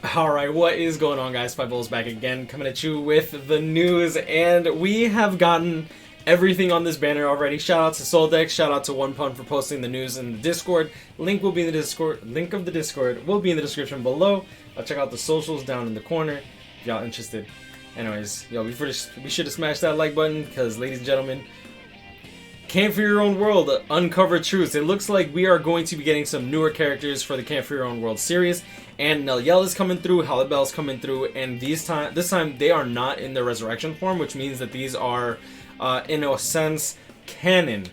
Alright, what is going on, guys? SpitefulHopes back again, coming at you with the news, and we have gotten everything on this banner already. Shout out to Soldex, shout out to One Pun for posting the news in the Discord. Link will be in the Discord. Link of the Discord will be in the description below. Check out the socials down in the corner if y'all interested. Anyways, yo, we should have smashed that like button because, ladies and gentlemen, Camp for Your Own World, Uncover Truths. It looks like we are going to be getting some newer characters for the Camp for Your Own World series. And Nelliel is coming through, Halibel is coming through, and this time they are not in their resurrection form, which means that these are, in a sense, canon.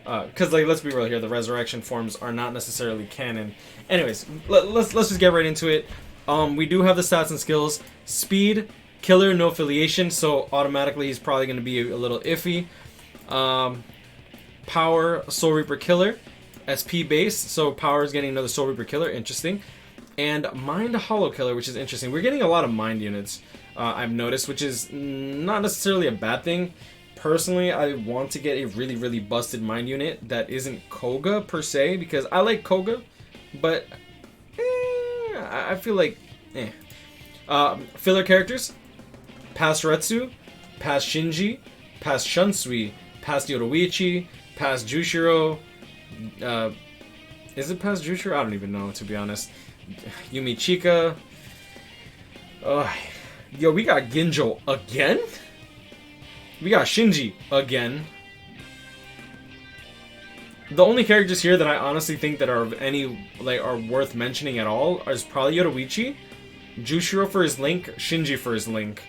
Because, like, let's be real here, the resurrection forms are not necessarily canon. Anyways, let's just get right into it. We do have the stats and skills. Speed, killer, no affiliation, so automatically he's probably going to be a little iffy. Power, Soul Reaper Killer, SP base, so Power is getting another Soul Reaper Killer, interesting. And Mind Hollow Killer, which is interesting. We're getting a lot of Mind units, I've noticed, which is not necessarily a bad thing. Personally, I want to get a really, really busted Mind unit that isn't Koga per se, because I like Koga, but I feel like, filler characters, past Retsu, past Shinji, past Shunsui, past Yoruichi, past Jushiro, is it past Jushiro? I don't even know, to be honest. Yumi Chika. Yo, we got Ginjo again? We got Shinji again. The only characters here that I honestly think that are are worth mentioning at all is probably Yoruichi, Jushiro for his Link, Shinji for his Link.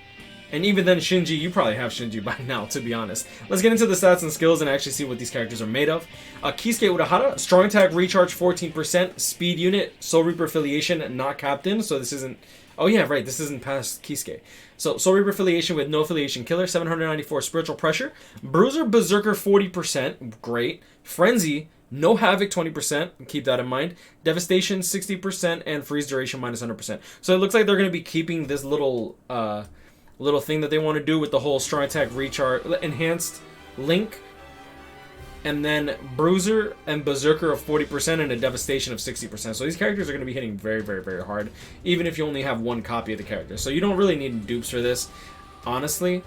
And even then, Shinji, you probably have Shinji by now, to be honest. Let's get into the stats and skills and actually see what these characters are made of. Kisuke Urahara, strong attack, recharge 14%, speed unit, Soul Reaper affiliation, not captain, so this isn't... Oh yeah, right, this isn't past Kisuke. So, Soul Reaper affiliation with no affiliation killer, 794 spiritual pressure, Bruiser Berserker 40%, great, Frenzy, no Havoc 20%, keep that in mind, Devastation 60%, and freeze duration minus 100%. So it looks like they're going to be keeping this little thing that they want to do with the whole strong attack recharge enhanced Link, and then Bruiser and Berserker of 40% and a Devastation of 60%. So these characters are going to be hitting very, very, very hard, even if you only have one copy of the character. So you don't really need dupes for this, honestly.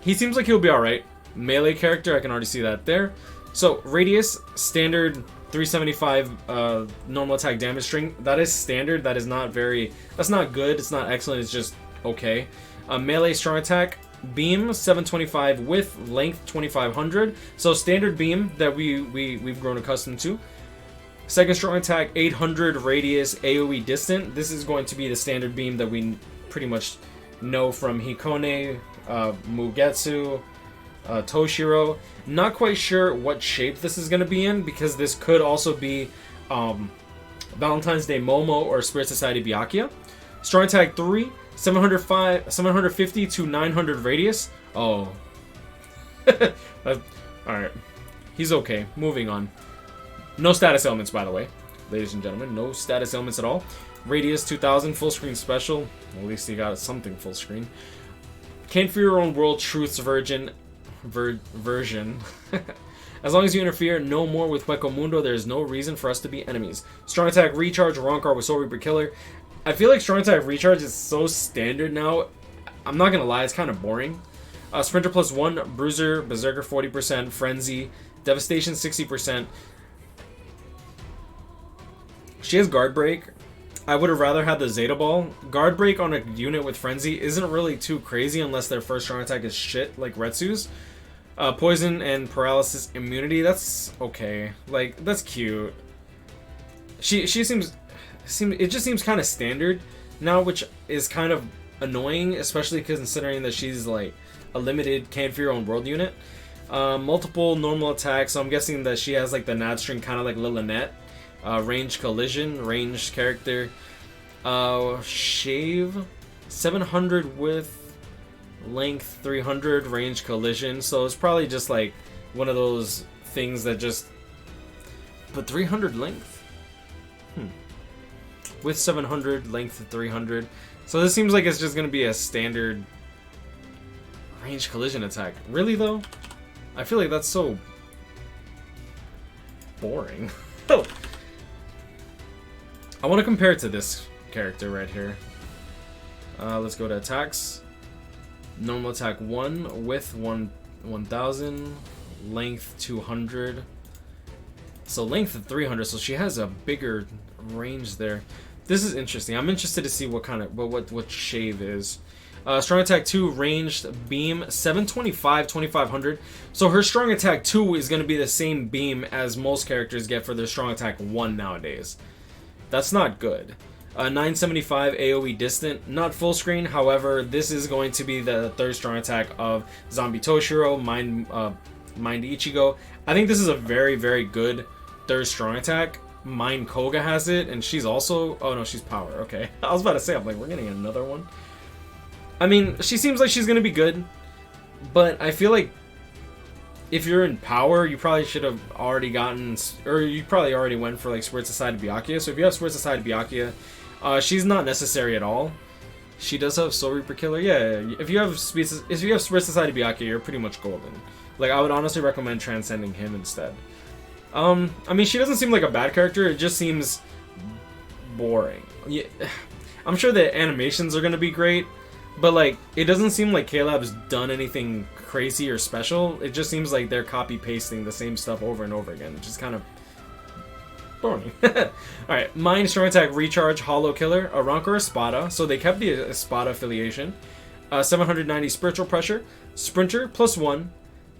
He seems like he'll be alright. Melee character, I can already see that there. So Radius, standard 375 normal attack damage string. That is standard. That is not very... That's not good. It's not excellent. It's just okay. Melee strong attack, beam 725 with length 2500. So standard beam that we've grown accustomed to. Second strong attack 800 radius AoE distant. This is going to be the standard beam that we pretty much know from Hikone, Mugetsu, Toshiro. Not quite sure what shape this is going to be in, because this could also be Valentine's Day Momo or Spirit Society Byakuya. Strong attack 3, 750 to 900 radius. Oh. Alright. He's okay. Moving on. No status elements, by the way. Ladies and gentlemen, no status elements at all. Radius 2000, full screen special. At least he got something full screen. Camp for Your Own World, Truth's version. As long as you interfere no more with Hueco Mundo, there is no reason for us to be enemies. Strong attack recharge, Ronkar with Soul Reaper Killer. I feel like strong attack recharge is so standard now. I'm not gonna lie, it's kind of boring. Sprinter plus 1, Bruiser, Berserker 40%, Frenzy, Devastation 60%. She has Guard Break. I would have rather had the Zeta Ball. Guard Break on a unit with Frenzy isn't really too crazy unless their first strong attack is shit, like Retsu's. Poison and Paralysis Immunity, that's okay. Like, that's cute. She seems... It just seems kind of standard now, which is kind of annoying, especially considering that she's like a limited Camp for Your Own World unit. Multiple normal attacks, so I'm guessing that she has like the Nad string, kind of like Lillinette. Range collision, ranged character. Shave 700 with length 300, range collision. So it's probably just like one of those things that just. But 300 length. With 700, length of 300. So this seems like it's just going to be a standard range collision attack. Really, though? I feel like that's so boring. I want to compare it to this character right here. Let's go to attacks. Normal attack 1, width 1000, length 200. So length of 300, so she has a bigger range there. This is interesting. I'm interested to see what kind of what shave is. Strong attack 2, ranged beam 725, 2500. So her strong attack 2 is going to be the same beam as most characters get for their strong attack 1 nowadays. That's not good. 975 AoE distant, not full screen. However, this is going to be the third strong attack of Zombie Toshiro, Mind Ichigo. I think this is a very, very good third strong attack. Mind Koga has it, and she's also... Oh no, she's power. Okay. I was about to say, I'm like, we're getting another one. I mean, she seems like she's going to be good, but I feel like if you're in power, you probably should have already gotten... Or you probably already went for, like, Sword Society Byakuya. So if you have Sword Society Byakuya, she's not necessary at all. She does have Soul Reaper Killer. Yeah, if you have Sword Society Byakuya, you're pretty much golden. Like, I would honestly recommend transcending him instead. I mean, she doesn't seem like a bad character. It just seems boring. Yeah, I'm sure the animations are going to be great, but, like, it doesn't seem like CFYOW's done anything crazy or special. It just seems like they're copy-pasting the same stuff over and over again, which is kind of boring. Alright, Mind, Strong Attack, Recharge, Hollow Killer, a rank or a Espada. So they kept the Espada affiliation. 790 Spiritual Pressure, Sprinter, +1.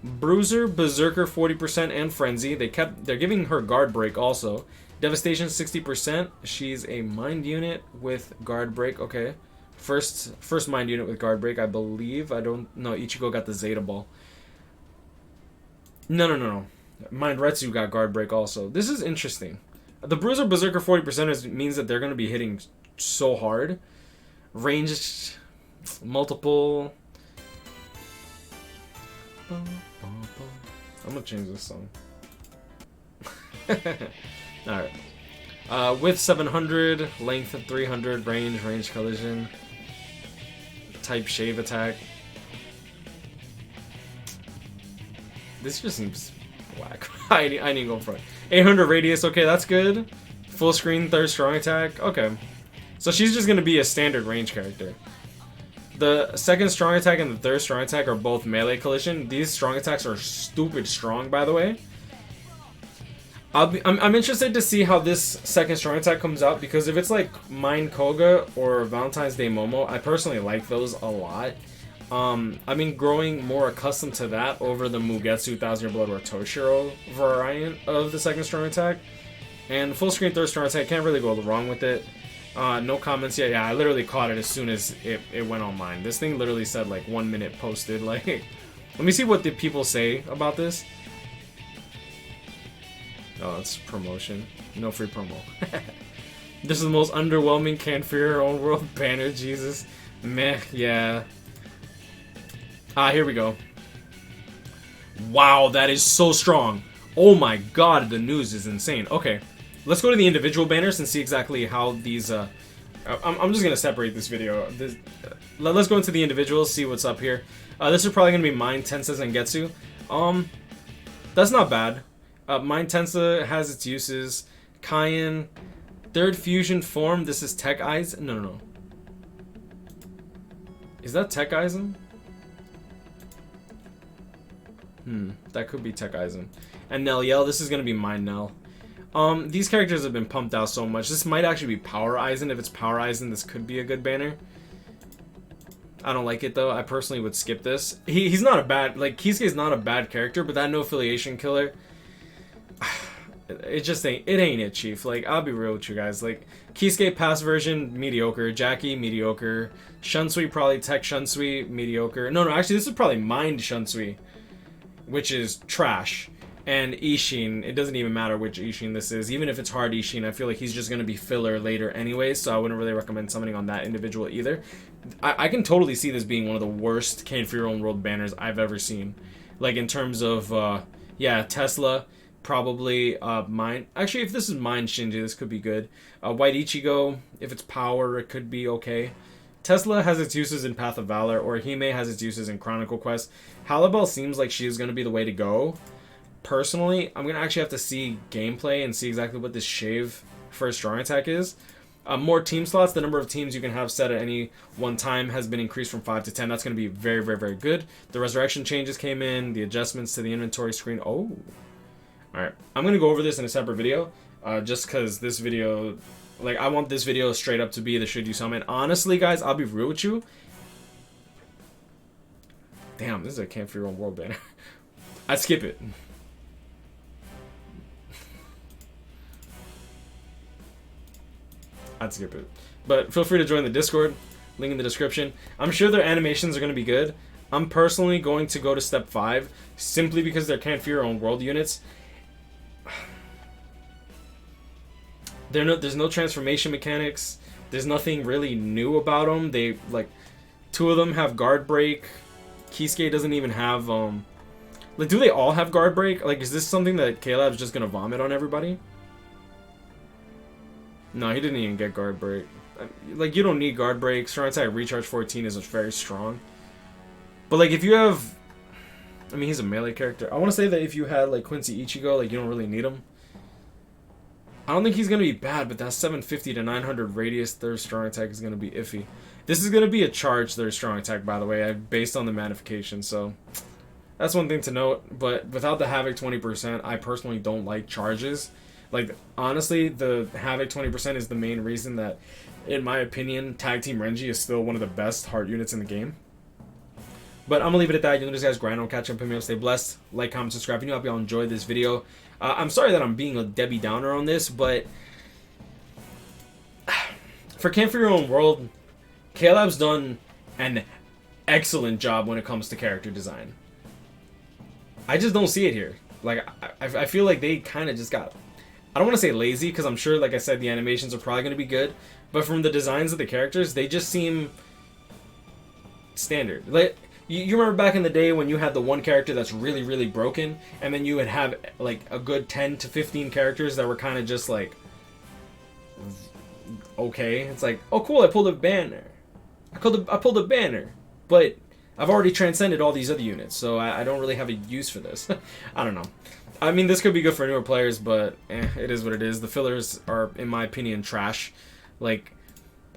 Bruiser, Berserker 40%, and Frenzy. They're giving her Guard Break also. Devastation 60%. She's a mind unit with Guard Break. Okay. First mind unit with Guard Break, I believe. I don't know. Ichigo got the Zeta Ball. No. Mind Retsu got Guard Break also. This is interesting. The Bruiser Berserker 40% means that they're going to be hitting so hard. Ranged, multiple. I'm gonna change this song. Alright. Width 700, length of 300, range collision. Type shave attack. This just seems whack. I need to go for it. 800 radius, okay, that's good. Full screen, third strong attack, okay. So she's just gonna be a standard range character. The second strong attack and the third strong attack are both melee collision. These strong attacks are stupid strong, by the way. I'm interested to see how this second strong attack comes out, because if it's like Mind Koga or Valentine's Day Momo, I personally like those a lot. I've been growing more accustomed to that over the Mugetsu 1000 Year Blood or Toshiro variant of the second strong attack. And full screen third strong attack, can't really go wrong with it. No comments yet. Yeah, I literally caught it as soon as it went on mine. This thing literally said like 1 minute posted. Like, let me see what the people say about this. Oh, it's promotion. No free promo. This is the most underwhelming Can't Fear Your Own World banner. Jesus. Meh, yeah. Here we go. Wow, that is so strong. Oh my god, the news is insane. Okay. Let's go to the individual banners and see exactly how these, I'm just going to separate this video. Let's go into the individuals, see what's up here. This is probably going to be Mind, Tensa, and Getsu. That's not bad. Mind Tensa has its uses. Cayenne, third fusion form. This is Tech Eyes. No. Is that Tech Eisen? That could be Tech Eisen. And Nelliel, this is going to be Mind Nell. These characters have been pumped out so much. This might actually be Power Eisen. If it's Power Eisen, this could be a good banner. I don't like it though. I personally would skip this. He's not a bad, like, Kisuke's not a bad character, but that no affiliation killer, it just ain't it, Chief. Like, I'll be real with you guys. Like, Kisuke past version, mediocre. Jackie, mediocre. Shunsui, probably Tech Shunsui, mediocre. No, actually, this is probably Mind Shunsui, which is trash. And Ishin, it doesn't even matter which Ishin this is. Even if it's hard Ishin, I feel like he's just going to be filler later anyway, so I wouldn't really recommend summoning on that individual either. I can totally see this being one of the worst Can't Fear Your Own World banners I've ever seen. Like, in terms of, yeah, Tesla, probably Mind. Actually, if this is Mind Shinji, this could be good. White Ichigo, if it's Power, it could be okay. Tesla has its uses in Path of Valor, or Hime has its uses in Chronicle Quest. Hallebel seems like she is going to be the way to go. Personally, I'm going to actually have to see gameplay and see exactly what this shave first strong attack is. More team slots. The number of teams you can have set at any one time has been increased from 5 to 10. That's going to be very, very, very good. The resurrection changes came in. The adjustments to the inventory screen. Oh. Alright. I'm going to go over this in a separate video. Just because this video... Like, I want this video straight up to be the should you summon. Honestly, guys, I'll be real with you. Damn, this is a Camp for Your Own World banner. I'd skip it. I'd skip it. But feel free to join the Discord. Link in the description. I'm sure their animations are going to be good. I'm personally going to go to step 5. Simply because they're Camp for Your Own World units. There's no transformation mechanics. There's nothing really new about them. They, like, 2 of them have guard break. Kisuke doesn't even have, like, do they all have guard break? Like, is this something that CFYOW's just gonna vomit on everybody? No, he didn't even get guard break. Like, you don't need guard break. Strong attack recharge 14 is very strong. But, like, if you have... I mean, he's a melee character. I want to say that if you had, like, Quincy Ichigo, like, you don't really need him. I don't think he's going to be bad, but that 750 to 900 radius third strong attack is going to be iffy. This is going to be a charge third strong attack, by the way, based on the magnification, so that's one thing to note. But without the Havoc 20%, I personally don't like charges. Like, honestly, the Havoc 20% is the main reason that, in my opinion, Tag Team Renji is still one of the best heart units in the game. But I'm going to leave it at that. You know, this guy's grind. I'll catch up with me. Stay blessed. Like, comment, subscribe. You know, I hope y'all enjoyed this video. I'm sorry that I'm being a Debbie Downer on this, but for Camp for Your Own World, CFYOW's done an excellent job when it comes to character design. I just don't see it here. Like, I feel like they kind of just got... I don't want to say lazy, because I'm sure, like I said, the animations are probably going to be good. But from the designs of the characters, they just seem standard. Like, you remember back in the day when you had the one character that's really, really broken, and then you would have, like, a good 10 to 15 characters that were kind of just, like, okay. It's like, oh, cool, I pulled a banner. I pulled a banner. But I've already transcended all these other units, so I don't really have a use for this. I don't know. I mean, this could be good for newer players, but it is what it is. The fillers are, in my opinion, trash. Like,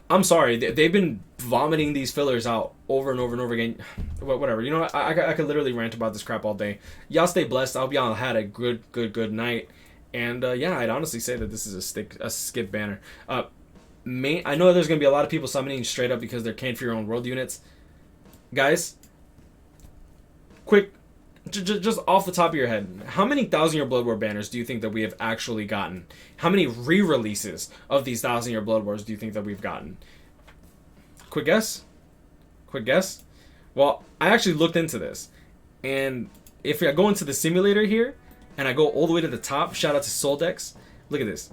I'm sorry, they've been vomiting these fillers out over and over and over again. Whatever, you know what? I could literally rant about this crap all day. Y'all stay blessed. I hope y'all had a good night. And yeah, I'd honestly say that this is a skip banner. I know there's going to be a lot of people summoning straight up because they're Camp for Your Own World units. Guys, quick, just off the top of your head, how many 1,000 Year Blood War banners do you think that we have actually gotten? How many re-releases of these 1,000 Year Blood Wars do you think that we've gotten? Quick guess? Quick guess? Well, I actually looked into this. And if I go into the simulator here, and I go all the way to the top, shout out to Soldex, look at this.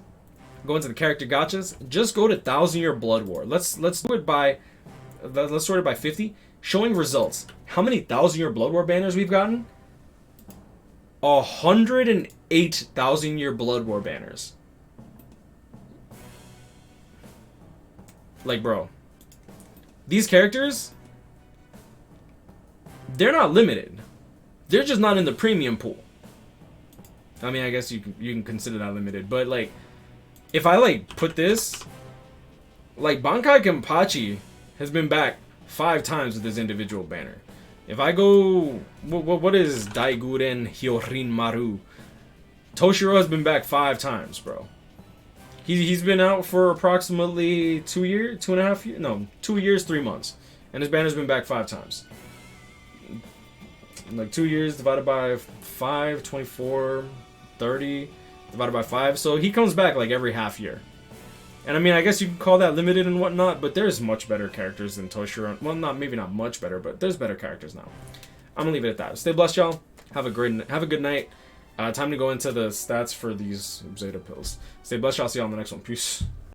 Go into the character gotchas, just go to 1,000 Year Blood War. Let's do it by, let's sort it by 50. Showing results. How many 1,000 Year Blood War banners we've gotten? 108,000 Year Blood War banners. Like, bro, these characters, they're not limited. They're just not in the premium pool. I mean, I guess you can consider that limited, but like, if I like put this, like Bankai Kenpachi has been back 5 times with his individual banner. If I go, what is Daiguren Hyorin Maru? Toshiro has been back 5 times, bro. He's been out for approximately 2 years, 2.5 years, no, 2 years, 3 months, and his banner's been back 5 times. Like 2 years divided by 5, 24, 30 divided by 5. So he comes back like every half year. And I mean, I guess you could call that limited and whatnot, but there's much better characters than Toshiro. Well, maybe not much better, but there's better characters now. I'm gonna leave it at that. Stay blessed, y'all. Have a good night. Time to go into the stats for these Zeta pills. Stay blessed, y'all. See y'all on the next one. Peace.